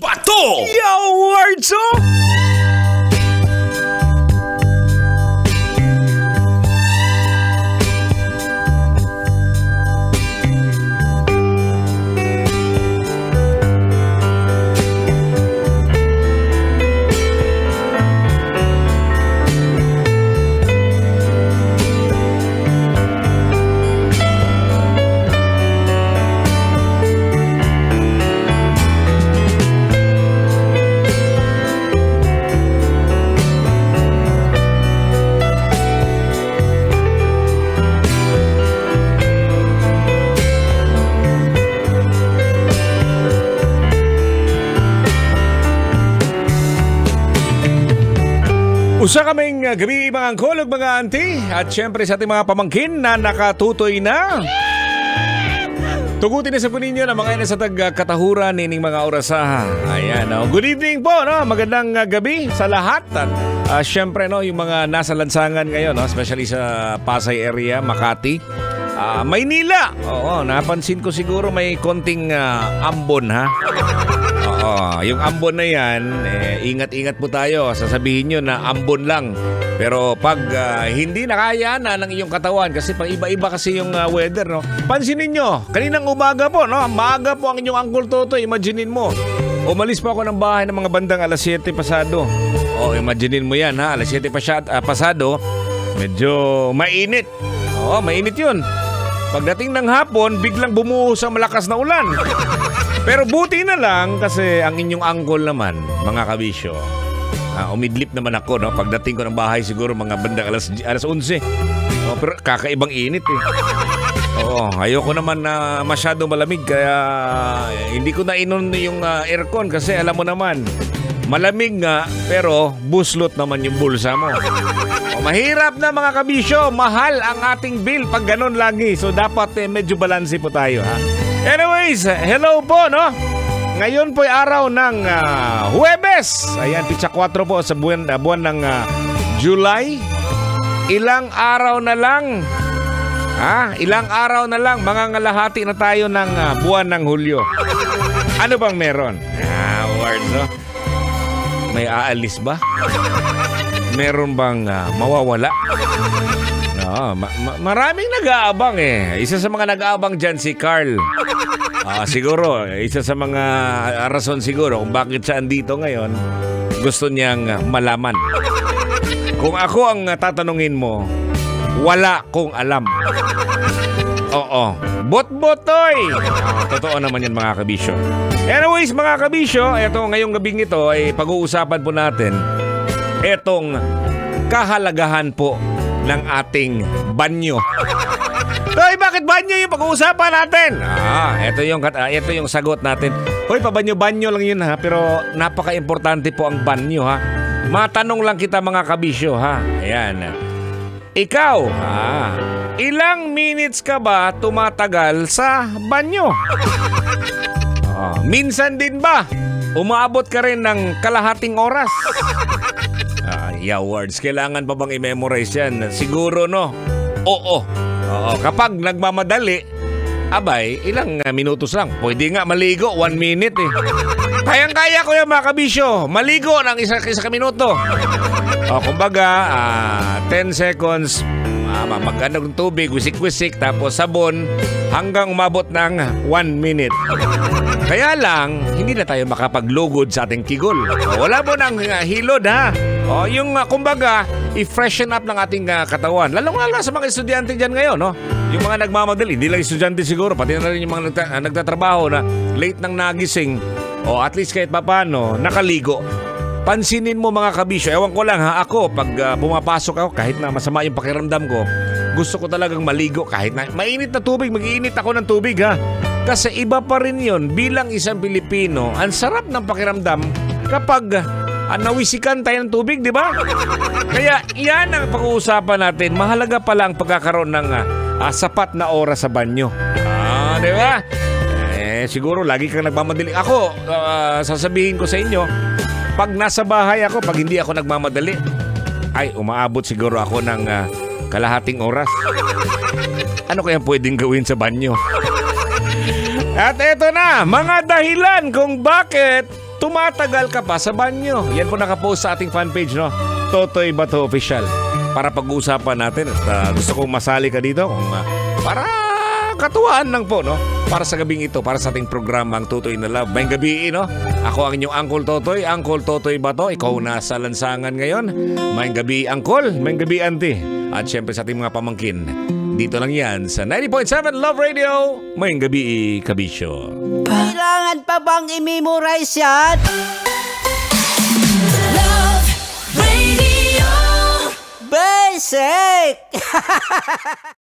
Bato! Yo, Wardzo! Usa kaming gabi mga angkol ug mga auntie at syempre sa ating mga pamangkin na nakatutoy na. Tugutin na sa po ninyo na mga ina sa tagkatahuran nining mga orasaha. Ayan, no? Good evening po, no? Magandang gabi sa lahat. At syempre, no, yung mga nasa lansangan ngayon, no? Especially sa Pasay area, Makati, Maynila. Oo, napansin ko siguro may konting ambon, ha? Oo, yung ambon na yan, ingat-ingat po tayo. Sasabihin nyo na ambon lang. Pero pag hindi nakaya na ng iyong katawan, kasi pag iba-iba kasi yung weather, no? Pansinin nyo, kaninang umaga po, no? Maaga po ang inyong Uncle Toto, imaginein mo. Umalis po ako ng bahay ng mga bandang alas 7 pasado. O, imaginein mo yan, ha? Alas 7 pasado, medyo mainit. Oo, mainit yun. Pagdating ng hapon, biglang bumuhos ang malakas na ulan. Pero buti na lang kasi ang inyong uncle naman, mga kabisyo, umidlip naman ako, no? Pagdating ko ng bahay siguro mga bandang alas 11. Pero kakaibang init eh. Oo, ayoko naman na masyadong malamig kaya hindi ko na inon yung aircon kasi alam mo naman, malamig nga pero buslot naman yung bulsa mo. Mahirap na mga kabisyo, mahal ang ating bill pag ganun lagi. So dapat medyo balanse po tayo, ha? Anyways, hello po, no? Ngayon po ay araw ng Huwebes. Ayan, pitsa 4 po sa buwan ng July. Ilang araw na lang. Ilang araw na lang, mangangalahati na tayo ng buwan ng Hulyo. Ano bang meron? Awards, no? May aalis ba? Meron bang mawawala? No, maraming nag-aabang eh. Isa sa mga nag-aabang dyan si Carl. Siguro, isa sa mga rason siguro kung bakit siya andito ngayon, gusto niyang malaman. Kung ako ang tatanungin mo, wala kong alam. Oo. Bot-botoy! Totoo naman yan mga kabisyo. Anyways mga kabisyo, eto ngayong gabing ito ay pag-uusapan po natin etong kahalagahan po ng ating banyo. Hoy, bakit banyo yung pag-uusapan natin? Ito yung sagot natin. Hoy, pabanyo-banyo lang yun, ha? Pero napaka-importante po ang banyo, ha? Matanong lang kita mga kabisyo, ha? Ayan. Ikaw, ilang minutes ka ba tumatagal sa banyo? Minsan din ba umaabot ka rin ng kalahating oras? Words, kailangan pa bang i-memorize yan? Siguro, no? Oo. Kapag nagmamadali, abay, ilang minutos lang. Pwede nga maligo, 1 minute eh. Kayang-kaya ko yan mga kabisyo. Maligo ng isa minuto. Kumbaga, 10 seconds, mag-ano ng tubig, wisik-wisik, tapos sabon, hanggang umabot ng 1 minute. Kaya lang, hindi na tayo makapaglugod sa ating kigol. Wala mo ng hilod, ha? Yung kumbaga, i-freshen up ng ating katawan. Lalong-lalo sa mga estudyante dyan ngayon, no? Yung mga nagmamadali, hindi lang estudyante siguro, pati na rin yung mga nagtatrabaho na late nang nagising, at least kahit papano, nakaligo. Pansinin mo mga kabisyo, ewan ko lang ha, ako pag pumapasok ako, kahit na masama yung pakiramdam ko, gusto ko talagang maligo. Kahit na mainit na tubig, mag-iinit ako ng tubig, ha? Kasi iba pa rin yun, bilang isang Pilipino, ang sarap ng pakiramdam kapag nawisikan tayo ng tubig, di ba? Kaya yan ang pag-uusapan natin. Mahalaga pala ang pagkakaroon ng sapat na oras sa banyo. Di ba? Siguro lagi kang nagmamadali. Ako, sasabihin ko sa inyo, pag nasa bahay ako, pag hindi ako nagmamadali, ay umaabot siguro ako ng kalahating oras. Ano kaya pwedeng gawin sa banyo? At eto na, mga dahilan kung bakit tumatagal ka pa sa banyo. Yan po nakapost sa ating fanpage, no? Totoy Bato Official. Para pag-uusapan natin at gusto kong masali ka dito para katuwaan lang po, no? Para sa gabing ito, para sa ating programang Tutoy na Love. May gabi, no? Ako ang inyong Uncle Totoy Bato. Ikaw nasa lansangan ngayon. May gabi, Uncle. May gabi, Auntie. At syempre sa ating mga pamangkin. Dito lang yan sa 90.7 Love Radio. May gabi, Kabisyo. Kailangan pa bang i-memorize yan? Love Radio. Basic!